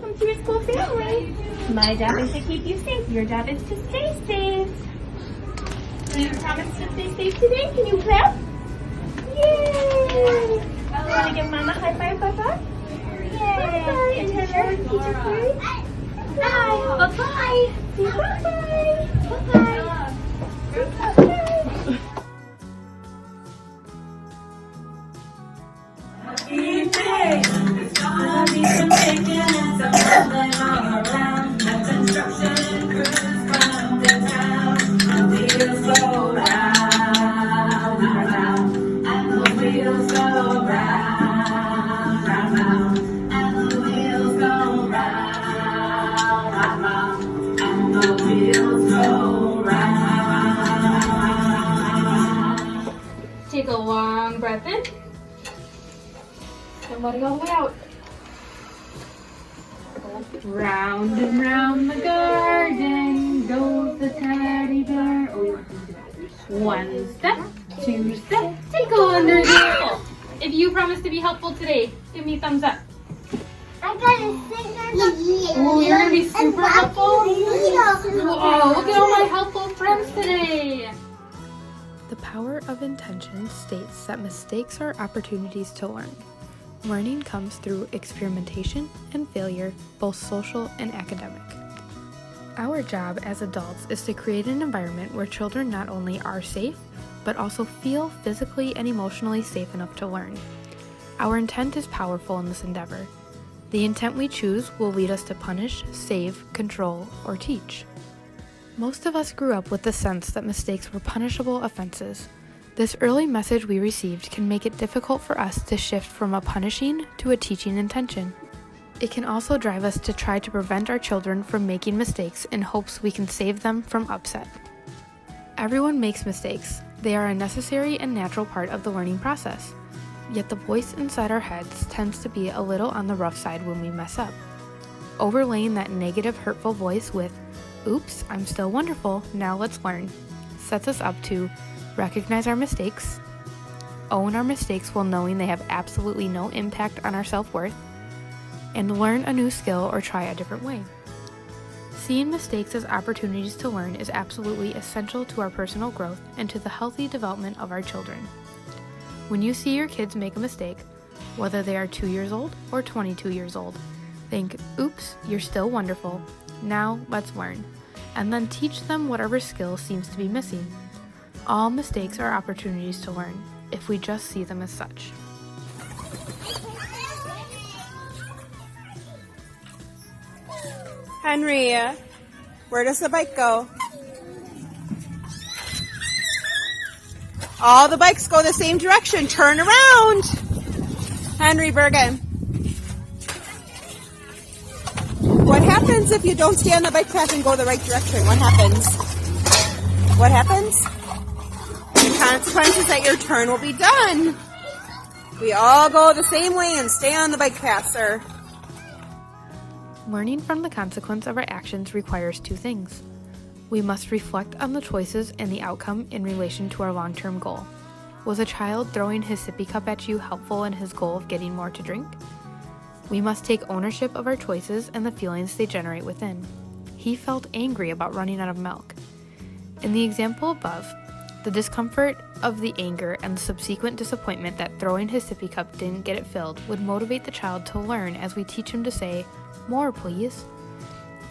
welcome to your school family. My job is to keep you safe. Your job is to stay safe. Do you promise to stay safe today? Can you clap? Yay! Want to give Mama a high five, Papa? Yay! Bye-bye. And hello, teacher Carrie. Hi. Bye-bye. Say bye-bye. Bye-bye. Bye-bye. Take a long breath in and let it all the way out. Round and round the garden goes the teddy bear. Oh, you want to do that. One step, two step, tinkle under the apple. If you promise to be helpful today, give me a thumbs up. I'm gonna sing Oh, you're gonna be super helpful? Oh, look at all my helpful friends today. The power of intention states that mistakes are opportunities to learn. Learning comes through experimentation and failure, both social and academic. Our job as adults is to create an environment where children not only are safe, but also feel physically and emotionally safe enough to learn. Our intent is powerful in this endeavor. The intent we choose will lead us to punish, save, control, or teach. Most of us grew up with the sense that mistakes were punishable offenses. This early message we received can make it difficult for us to shift from a punishing to a teaching intention. It can also drive us to try to prevent our children from making mistakes in hopes we can save them from upset. Everyone makes mistakes. They are a necessary and natural part of the learning process. Yet the voice inside our heads tends to be a little on the rough side when we mess up. Overlaying that negative, hurtful voice with, "Oops, I'm still wonderful, now let's learn," sets us up to recognize our mistakes, own our mistakes while knowing they have absolutely no impact on our self-worth, and learn a new skill or try a different way. Seeing mistakes as opportunities to learn is absolutely essential to our personal growth and to the healthy development of our children. When you see your kids make a mistake, whether they are 2 years old or 22 years old, think, "Oops, you're still wonderful, now let's learn," and then teach them whatever skill seems to be missing. All mistakes are opportunities to learn, if we just see them as such. Henry, where does the bike go? All the bikes go the same direction. Turn around. Henry Bergen. What happens if you don't stay on the bike path and go the right direction? What happens? What happens? The consequence is that your turn will be done. We all go the same way and stay on the bike path, sir. Learning from the consequence of our actions requires two things. We must reflect on the choices and the outcome in relation to our long-term goal. Was a child throwing his sippy cup at you helpful in his goal of getting more to drink? We must take ownership of our choices and the feelings they generate within. He felt angry about running out of milk. In the example above, the discomfort of the anger and the subsequent disappointment that throwing his sippy cup didn't get it filled would motivate the child to learn as we teach him to say, "More, please."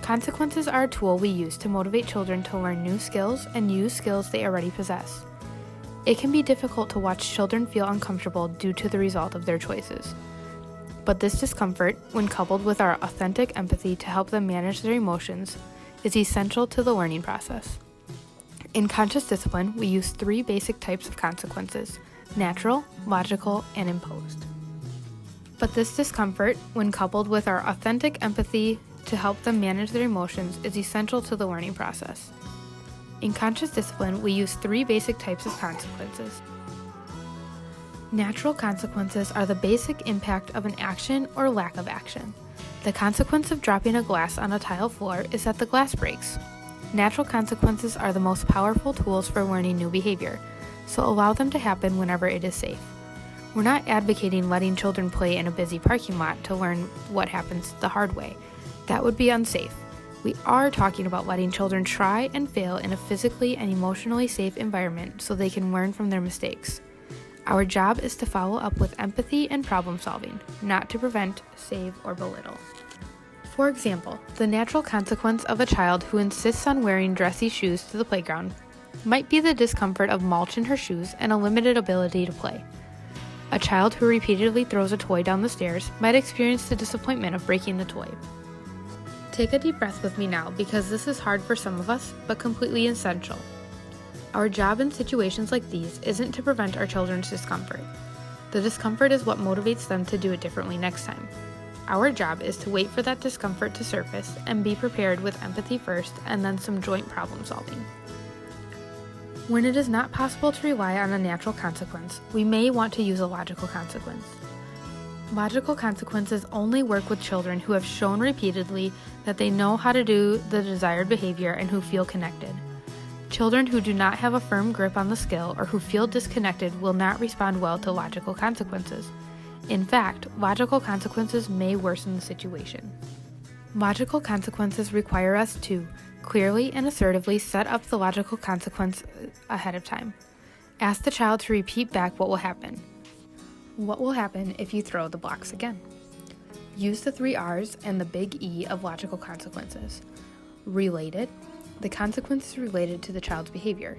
Consequences are a tool we use to motivate children to learn new skills and use skills they already possess. It can be difficult to watch children feel uncomfortable due to the result of their choices. But this discomfort, when coupled with our authentic empathy to help them manage their emotions, is essential to the learning process. In conscious discipline, we use 3 basic types of consequences: natural, logical, and imposed. But this discomfort, when coupled with our authentic empathy to help them manage their emotions, is essential to the learning process. In conscious discipline, we use 3 basic types of consequences. Natural consequences are the basic impact of an action or lack of action. The consequence of dropping a glass on a tile floor is that the glass breaks. Natural consequences are the most powerful tools for learning new behavior, so allow them to happen whenever it is safe. We're not advocating letting children play in a busy parking lot to learn what happens the hard way. That would be unsafe. We are talking about letting children try and fail in a physically and emotionally safe environment so they can learn from their mistakes. Our job is to follow up with empathy and problem solving, not to prevent, save, or belittle. For example, the natural consequence of a child who insists on wearing dressy shoes to the playground might be the discomfort of mulch in her shoes and a limited ability to play. A child who repeatedly throws a toy down the stairs might experience the disappointment of breaking the toy. Take a deep breath with me now, because this is hard for some of us, but completely essential. Our job in situations like these isn't to prevent our children's discomfort. The discomfort is what motivates them to do it differently next time. Our job is to wait for that discomfort to surface and be prepared with empathy first and then some joint problem solving. When it is not possible to rely on a natural consequence, we may want to use a logical consequence. Logical consequences only work with children who have shown repeatedly that they know how to do the desired behavior and who feel connected. Children who do not have a firm grip on the skill or who feel disconnected will not respond well to logical consequences. In fact, logical consequences may worsen the situation. Logical consequences require us to clearly and assertively set up the logical consequence ahead of time. Ask the child to repeat back what will happen. What will happen if you throw the blocks again? Use the 3 R's and the big E of logical consequences. Related. The consequence is related to the child's behavior.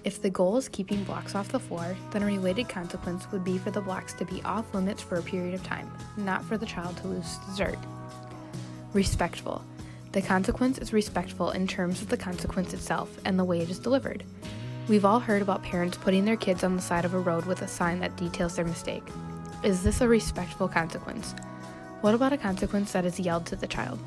If the goal is keeping blocks off the floor, then a related consequence would be for the blocks to be off limits for a period of time, not for the child to lose dessert. Respectful. The consequence is respectful in terms of the consequence itself and the way it is delivered. We've all heard about parents putting their kids on the side of a road with a sign that details their mistake. Is this a respectful consequence? What about a consequence that is yelled to the child?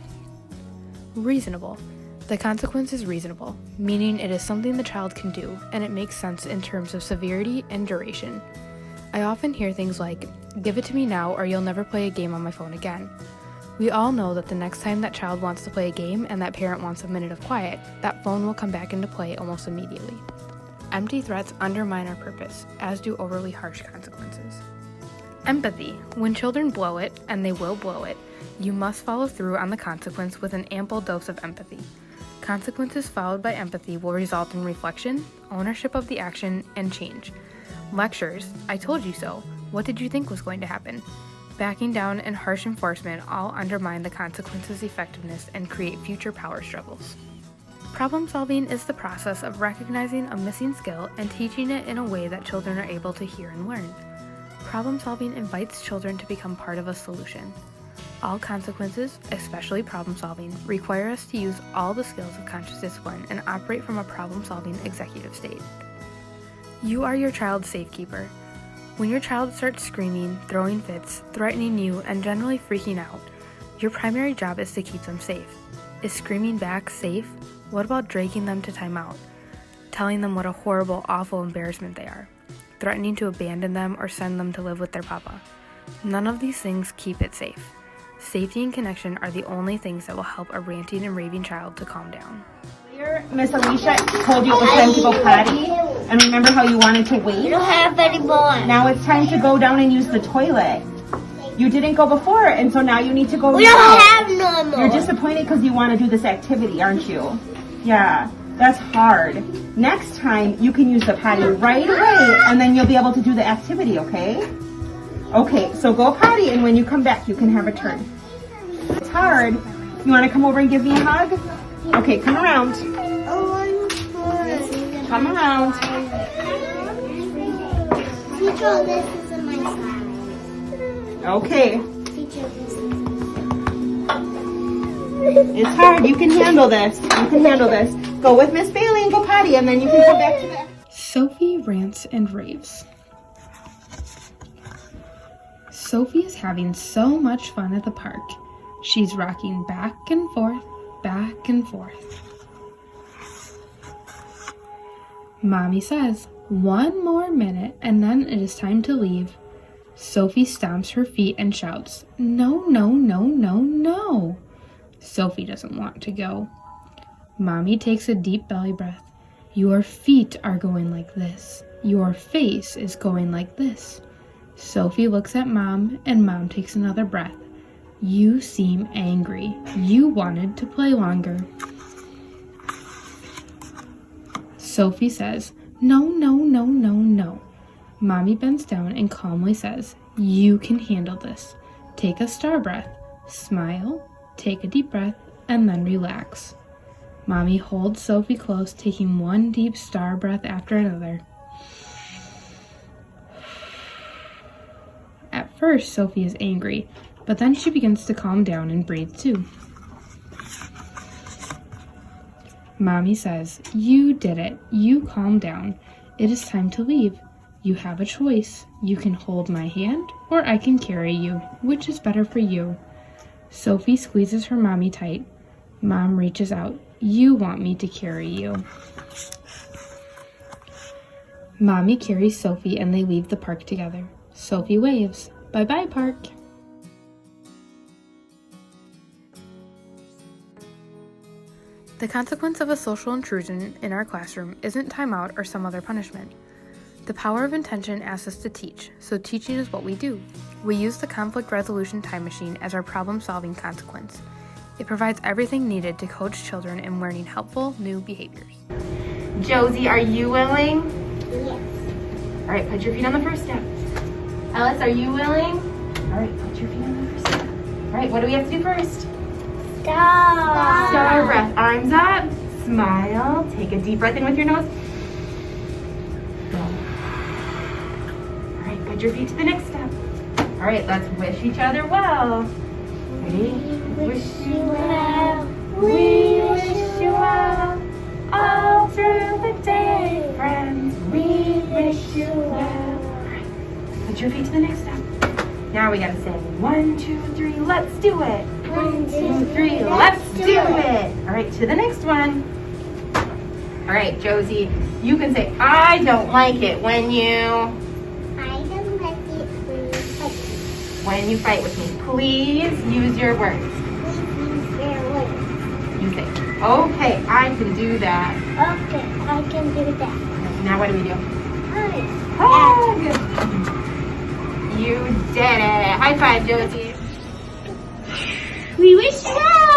Reasonable. The consequence is reasonable, meaning it is something the child can do, and it makes sense in terms of severity and duration. I often hear things like, "Give it to me now or you'll never play a game on my phone again." We all know that the next time that child wants to play a game and that parent wants a minute of quiet, that phone will come back into play almost immediately. Empty threats undermine our purpose, as do overly harsh consequences. Empathy. When children blow it, and they will blow it, you must follow through on the consequence with an ample dose of empathy. Consequences followed by empathy will result in reflection, ownership of the action, and change. Lectures, "I told you so. What did you think was going to happen?" Backing down and harsh enforcement all undermine the consequence's effectiveness and create future power struggles. Problem solving is the process of recognizing a missing skill and teaching it in a way that children are able to hear and learn. Problem solving invites children to become part of a solution. All consequences, especially problem solving, require us to use all the skills of conscious discipline and operate from a problem solving executive state. You are your child's safekeeper. When your child starts screaming, throwing fits, threatening you, and generally freaking out, your primary job is to keep them safe. Is screaming back safe? What about dragging them to timeout? Telling them what a horrible, awful embarrassment they are? Threatening to abandon them or send them to live with their papa? None of these things keep it safe. Safety and connection are the only things that will help a ranting and raving child to calm down. Miss Alicia told you it was time to go potty, and remember how you wanted to wait? We don't have any more. Now it's time to go down and use the toilet. You didn't go before, and so now you need to go We now. don't have no more. You're disappointed because you want to do this activity, aren't you? Yeah, that's hard. Next time, you can use the potty right away, and then you'll be able to do the activity, okay? Okay, so go potty, and when you come back, you can have a turn. It's hard. You want to come over and give me a hug? Okay, come around. Come around. Teacher, this isn't my slide. Okay. Teacher, this It's hard. You can handle this. You can handle this. Go with Miss Bailey and go potty, and then you can come back to that. Sophie rants and raves. Sophie is having so much fun at the park. She's rocking back and forth, back and forth. Mommy says, 1 more minute and then it is time to leave. Sophie stomps her feet and shouts, "No, no, no, no, no." Sophie doesn't want to go. Mommy takes a deep belly breath. Your feet are going like this. Your face is going like this. Sophie looks at Mom, and Mom takes another breath. You seem angry. You wanted to play longer. Sophie says, no, no, no, no, no. Mommy bends down and calmly says, you can handle this. Take a star breath. Smile, take a deep breath, and then relax. Mommy holds Sophie close, taking one deep star breath after another. At first, Sophie is angry, but then she begins to calm down and breathe too. Mommy says, you did it. You calm down. It is time to leave. You have a choice. You can hold my hand, or I can carry you. Which is better for you? Sophie squeezes her mommy tight. Mom reaches out. You want me to carry you. Mommy carries Sophie and they leave the park together. Sophie waves. Bye-bye, park. The consequence of a social intrusion in our classroom isn't timeout or some other punishment. The power of intention asks us to teach, so teaching is what we do. We use the conflict resolution time machine as our problem-solving consequence. It provides everything needed to coach children in learning helpful new behaviors. Josie, are you willing? Yes. All right, put your feet on the first step. Ellis, are you willing? All right, put your feet on the first step. All right, what do we have to do first? Star. Star breath. Arms up. Smile. Take a deep breath in with your nose. All right, put your feet to the next step. All right, let's wish each other well. Ready? Wish you well. We wish you well. All through the day, friends. We wish you well. All right, put your feet to the next step. Now we gotta say 1, 2, 3, let's do it. 1, 2, 3, let's do it. All right, to the next one. All right, Josie, you can say, I don't like it when you... I don't like it When you fight with me. Please use your words. You say, okay, I can do that. Okay, I can do that. Now what do we do? Hi. Hug. You did it. High five, Josie. We wish you well.